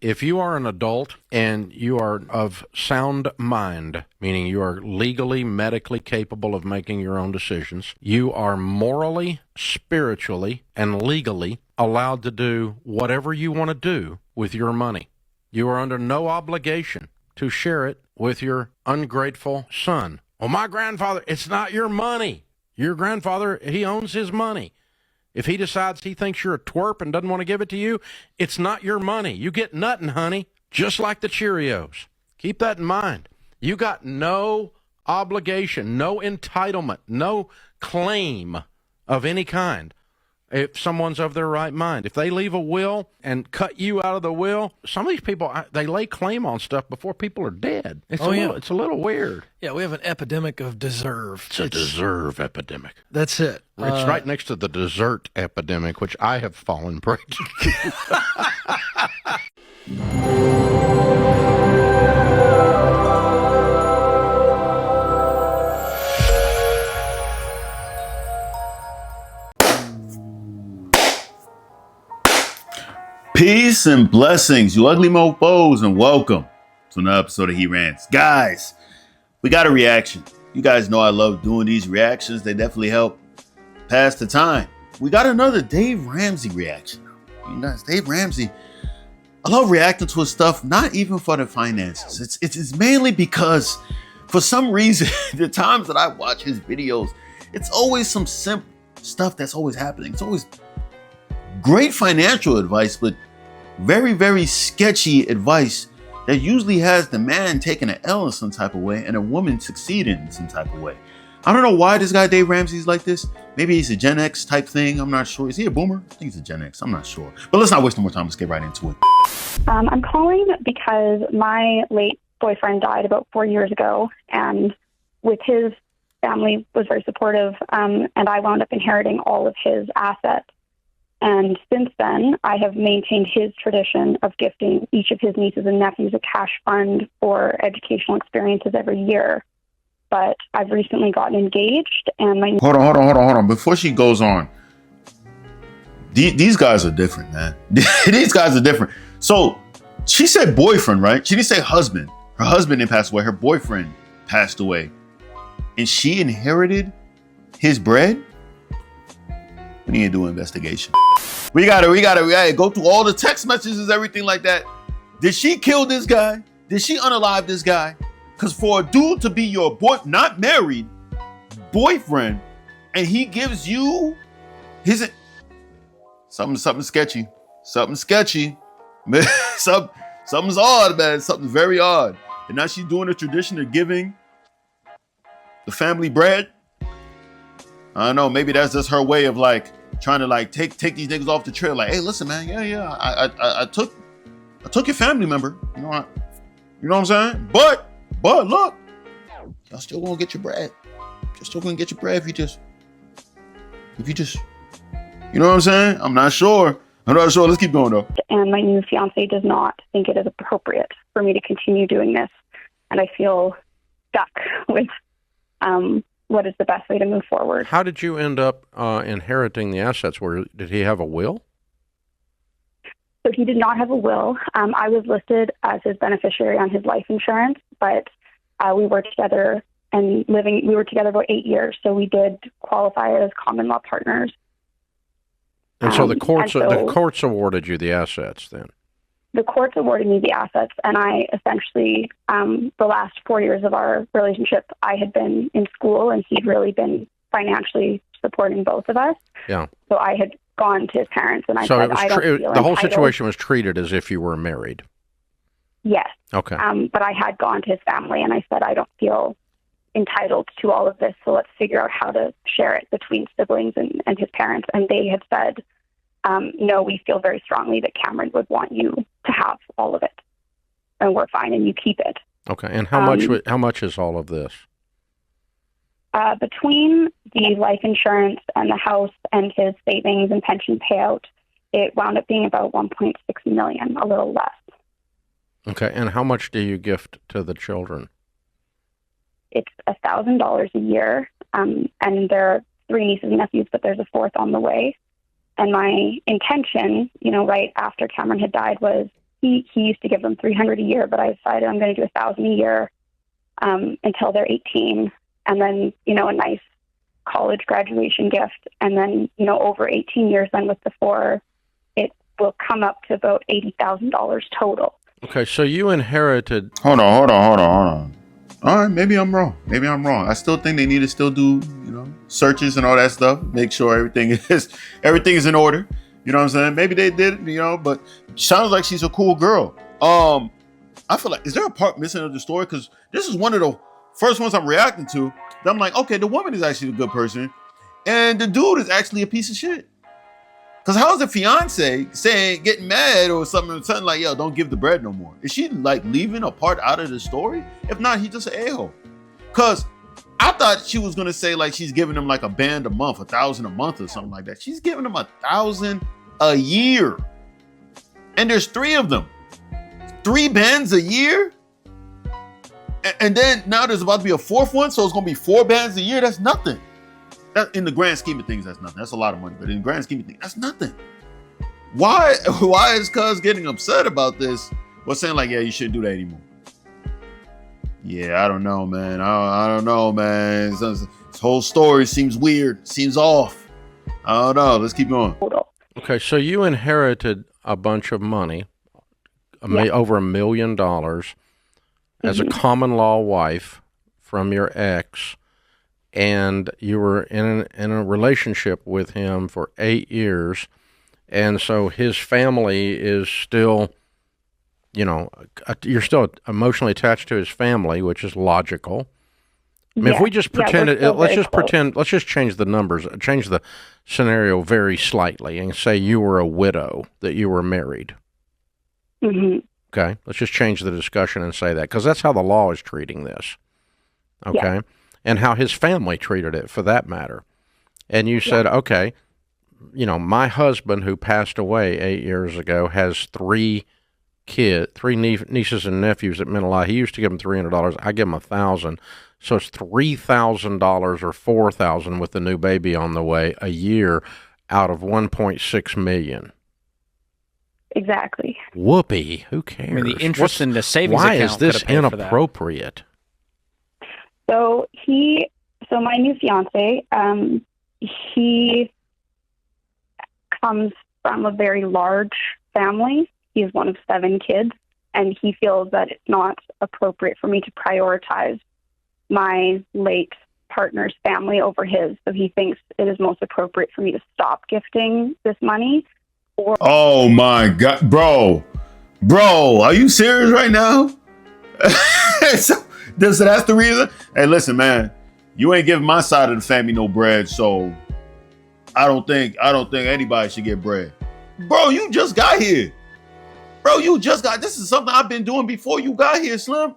If you are an adult and you are of sound mind, meaning you are legally, medically capable of making your own decisions, you are morally, spiritually, and legally allowed to do whatever you want to do with your money. You are under no obligation to share it with your ungrateful son. Well, my grandfather, it's not your money. Your grandfather, he owns his money. If he decides he thinks you're a twerp and doesn't want to give it to you, it's not your money. You get nothing, honey, just like the Cheerios. Keep that in mind. You got no obligation, no entitlement, no claim of any kind if someone's of their right mind. If they leave a will and cut you out of the will, some of these people, they lay claim on stuff before people are dead. It's a little weird. Yeah, we have an epidemic of deserve. It's a deserve epidemic. That's it. It's right next to the dessert epidemic, which I have fallen prey to. Peace and blessings, you ugly mofos, and welcome to another episode of He Rants. Guys, we got a reaction. You guys know I love doing these reactions. They definitely help pass the time. We got another Dave Ramsey reaction. You guys, Dave Ramsey, I love reacting to his stuff, not even for the finances. It's mainly because for some reason, the times that I watch his videos, it's always some simple stuff that's always happening. It's always great financial advice, but very, very sketchy advice that usually has the man taking an L in some type of way and a woman succeeding in some type of way. I don't know why this guy Dave Ramsey is like this. Maybe he's a Gen X type thing. I'm not sure. Is he a boomer? I think he's a Gen X. I'm not sure. But let's not waste no more time. Let's get right into it. I'm calling because my late boyfriend died about 4 years ago, and with his family was very supportive, and I wound up inheriting all of his assets. And since then, I have maintained his tradition of gifting each of his nieces and nephews a cash fund for educational experiences every year. But I've recently gotten engaged, and my... Hold on. Before she goes on, these guys are different, man. These guys are different. So she said boyfriend, right? She didn't say husband. Her husband didn't pass away. Her boyfriend passed away. And she inherited his bread? We need to do an investigation. We gotta go through all the text messages, everything like that. Did she kill this guy? Did she unalive this guy? Because for a dude to be your not married, boyfriend, and he gives you his something sketchy. Something's odd, man. Something's very odd. And now she's doing the tradition of giving the family bread. I don't know, maybe that's just her way of like trying to like take these niggas off the trail. Like, hey, listen, man, I took your family member. You know what I'm saying? But look, y'all still gonna get your bread. You're still gonna get your bread if you just, you know what I'm saying? I'm not sure. Let's keep going though. And my new fiance does not think it is appropriate for me to continue doing this, and I feel stuck with what is the best way to move forward. How did you end up inheriting the assets? Did he have a will? So he did not have a will. I was listed as his beneficiary on his life insurance, but we were together we were together about 8 years, so we did qualify as common law partners. And so the courts awarded you the assets then? The courts awarded me the assets, and I essentially, the last 4 years of our relationship, I had been in school, and he'd really been financially supporting both of us. Yeah. So I had gone to his parents, and I said, I don't feel the whole entitled. situation was treated as if you were married. Yes. Okay. But I had gone to his family, and I said, I don't feel entitled to all of this, so let's figure out how to share it between siblings and his parents. And they had said, no, we feel very strongly that Cameron would want you to have all of it, and we're fine, and you keep it. Okay, and how much is all of this? Between the life insurance and the house and his savings and pension payout, it wound up being about $1.6 million, a little less. Okay, and how much do you gift to the children? It's $1,000 a year, and there are 3 nieces and nephews, but there's a 4th on the way. And my intention, right after Cameron had died, was he used to give them $300 a year, but I decided I'm going to do $1,000 a year until they're 18, and then a nice college graduation gift, and then over 18 years, then with the 4, it will come up to about $80,000 total. Okay, so you inherited. Hold on. All right, maybe I'm wrong. I still think they need to still do, searches and all that stuff. Make sure everything is in order. You know what I'm saying? Maybe they did, but sounds like she's a cool girl. I feel like, is there a part missing of the story? Because this is one of the first ones I'm reacting to. That I'm like, okay, the woman is actually a good person, and the dude is actually a piece of shit. Because how is the fiance getting mad or something like, yo, don't give the bread no more? Is she like leaving a part out of the story? If not, he's just an a-hole. Because I thought she was gonna say like she's giving him like a band a month, $1,000 a month or something like that. She's giving him $1,000 a year, and there's 3 of them. 3 bands a year, and then now there's about to be a 4th one, so it's gonna be 4 bands a year. That's nothing. That, in the grand scheme of things, that's nothing. That's a lot of money, but in the grand scheme of things, that's nothing. Why is Cuz getting upset about this? Or saying like, yeah, you shouldn't do that anymore? Yeah, I don't know, man. I don't know, man. This whole story seems weird. Seems off. I don't know. Let's keep going. Okay, so you inherited a bunch of money, over $1 million, as a common law wife from your ex, and you were in a relationship with him for 8 years, and so his family is still, you're still emotionally attached to his family, which is logical. I mean, if we just pretend let's just change the numbers, change the scenario very slightly, and say you were a widow, that you were married. Mm-hmm. Okay, let's just change the discussion and say that, because that's how the law is treating this. Okay, yeah. And how his family treated it, for that matter. And you said, okay, my husband, who passed away 8 years ago, has 3 nieces and nephews that meant a lot. He used to give them $300. I give them $1,000. So it's $3,000 or $4,000 with the new baby on the way a year out of $1.6 million. Exactly. Whoopee. Who cares? I mean, the interest in the savings account. Why is this inappropriate? So my new fiance, he comes from a very large family. He's one of 7 kids, and he feels that it's not appropriate for me to prioritize my late partner's family over his. So he thinks it is most appropriate for me to stop gifting this money. Oh my God, bro, are you serious right now? So that's the reason. Hey, listen, man, you ain't giving my side of the family no bread, so I don't think anybody should get bread. Bro, you just got here. This is something I've been doing before you got here, Slim.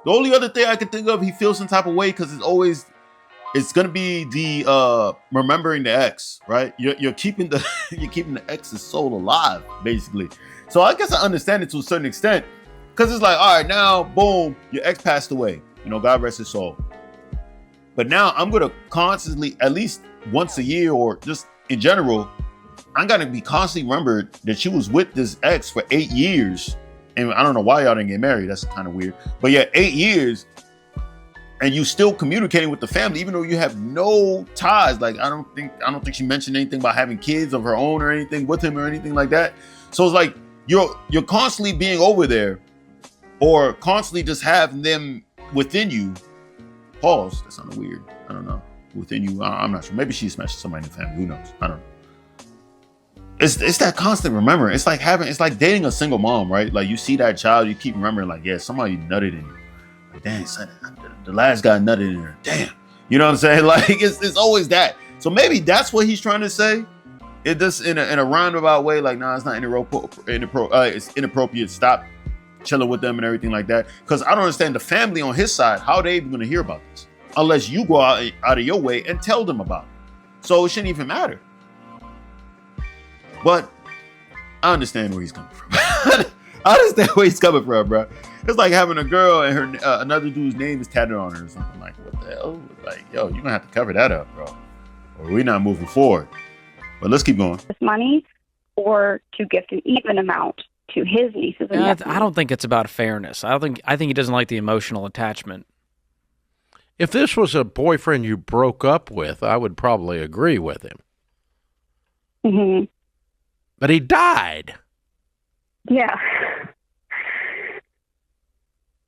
The only other thing I can think of, he feels some type of way because it's gonna be the remembering the ex, right? You're keeping the ex's soul alive, basically. So I guess I understand it to a certain extent, because it's like, all right, now, boom, your ex passed away. God rest his soul. But now I'm gonna constantly, at least once a year, or just in general, I'm gonna be constantly remembered that you was with this ex for 8 years. And I don't know why y'all didn't get married. That's kind of weird. But yeah, 8 years, and you still communicating with the family, even though you have no ties. Like, I don't think she mentioned anything about having kids of her own or anything with him or anything like that. So it's like you're constantly being over there, or constantly just having them within you. Pause. That sounded weird. I don't know. Within you, I'm not sure. Maybe she smashed somebody in the family. Who knows? I don't know. It's that constant remembering. It's like dating a single mom, right? Like, you see that child, you keep remembering, like, yeah, somebody nutted in you. Like, dang, son, the last guy nutted in her. Damn. You know what I'm saying? Like, it's always that. So maybe that's what he's trying to say. It just in a roundabout way, like, nah, it's not it's inappropriate. Stop chilling with them and everything like that. Because I don't understand the family on his side, how they even gonna hear about this unless you go out of your way and tell them about it. So it shouldn't even matter. But I understand where he's coming from. I understand where he's coming from, bro. It's like having a girl and her another dude's name is tatted on her or something. Like, what the hell? Like, yo, you're gonna have to cover that up, bro, or we're not moving forward. But let's keep going. This money, or to gift an even amount to his nieces and I nephews. don't think it's about fairness. I think he doesn't like the emotional attachment. If this was a boyfriend you broke up with, I would probably agree with him. Mm-hmm. But he died. Yeah.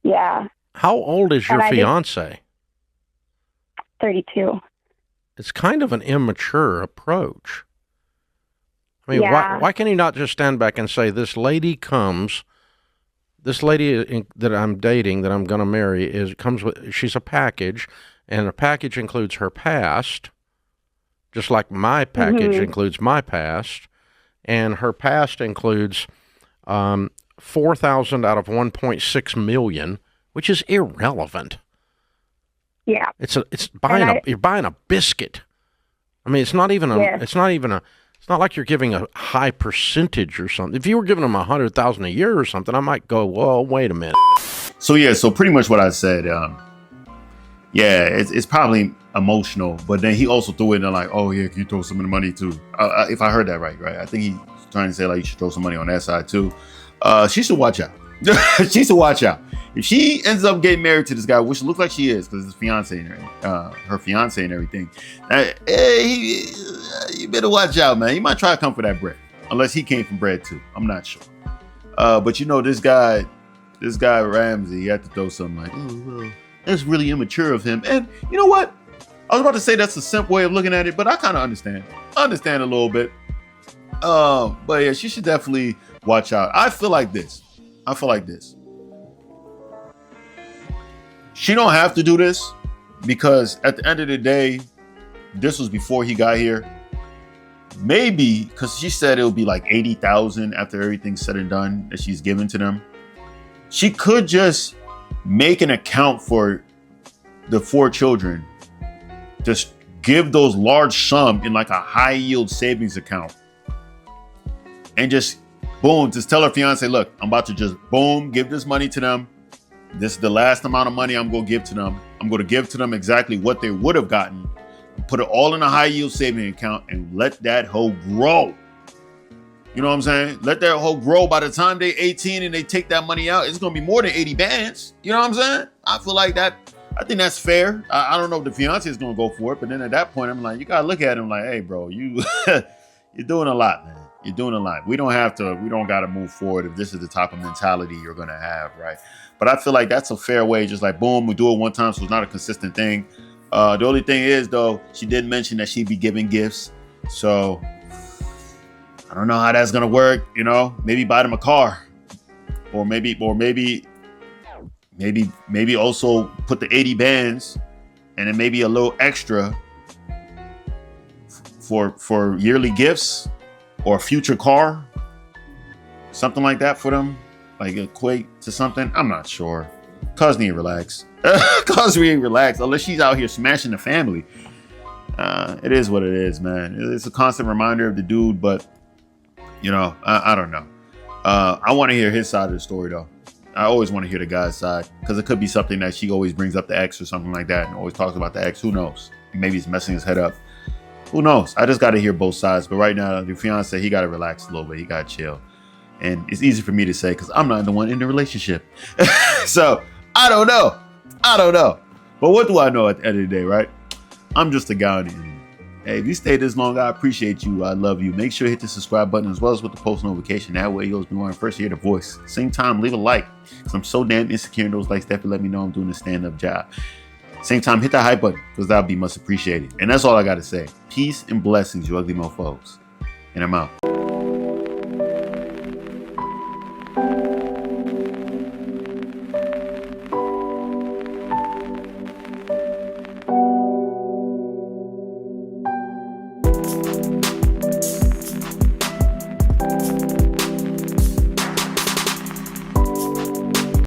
Yeah. How old is your And I just- fiance? 32. It's kind of an immature approach. I mean, Yeah. why can he not just stand back and say, this lady that I'm dating, that I'm going to marry, she's a package, and a package includes her past, just like my package includes my past, and her past includes 4,000 out of 1.6 million, which is irrelevant. Yeah. You're buying a biscuit. I mean, it's not like you're giving a high percentage or something. If you were giving them 100,000 a year or something, I might go, well, wait a minute. So pretty much what I said, it's probably emotional, but then he also threw it in like, oh yeah, can you throw some of the money too? If I heard that right? I think he's trying to say like you should throw some money on that side too. She should watch out. She should watch out. If she ends up getting married to this guy, which looks like she is, because his fiance and her fiance and everything, you better watch out, man. He might try to come for that bread, unless he came from bread too. I'm not sure. But you know, this guy Ramsey, he had to throw something like, oh, well, that's really immature of him. And you know what? I was about to say that's a simple way of looking at it, but I kind of understand. I understand a little bit. But yeah, she should definitely watch out. I feel like this. She don't have to do this, because at the end of the day, this was before he got here. Maybe because she said it'll be like 80,000 after everything's said and done that she's given to them. She could just make an account for the 4 children. Just give those large sum in like a high yield savings account. And just boom, just tell her fiance, look, I'm about to just boom, give this money to them. This is the last amount of money I'm going to give to them. I'm going to give to them exactly what they would have gotten. Put it all in a high yield saving account and let that hoe grow. You know what I'm saying? Let that hoe grow. By the time they're 18 and they take that money out, it's going to be more than 80 bands. You know what I'm saying? I feel like that. I think that's fair. I don't know if the fiance is going to go for it, but then at that point, I'm like, you got to look at him like, hey, bro, you're doing a lot, man. You're doing a lot. We don't got to move forward if this is the type of mentality you're going to have, right? But I feel like that's a fair way. Just like, boom, we do it one time, so it's not a consistent thing. The only thing is, though, she did mention that she'd be giving gifts. So I don't know how that's going to work. You know, maybe buy them a car, or maybe also put the 80 bands and then maybe a little extra for yearly gifts or a future car, something like that for them, like equate to something. I'm not sure. Cuz need to relax. Cuz we ain't relaxed unless she's out here smashing the family. It is what it is, man. It's a constant reminder of the dude, but you know, I don't know. I want to hear his side of the story though. I always want to hear the guy's side, because it could be something that she always brings up the ex or something like that and always talks about the ex. Who knows? Maybe he's messing his head up. Who knows? I just got to hear both sides. But right now, the fiance, he got to relax a little bit. He got to chill. And it's easy for me to say because I'm not the one in the relationship. So I don't know. But what do I know at the end of the day, right? I'm just a guy on the internet. Hey, if you stayed this long, I appreciate you. I love you. Make sure to hit the subscribe button as well as with the post notification. That way you'll be one first to hear the voice. Same time, leave a like, because I'm so damn insecure, and those likes definitely let me know I'm doing a stand-up job. Same time, hit that hype button, because that'll be much appreciated. And that's all I got to say. Peace and blessings, you ugly mofos. And I'm out.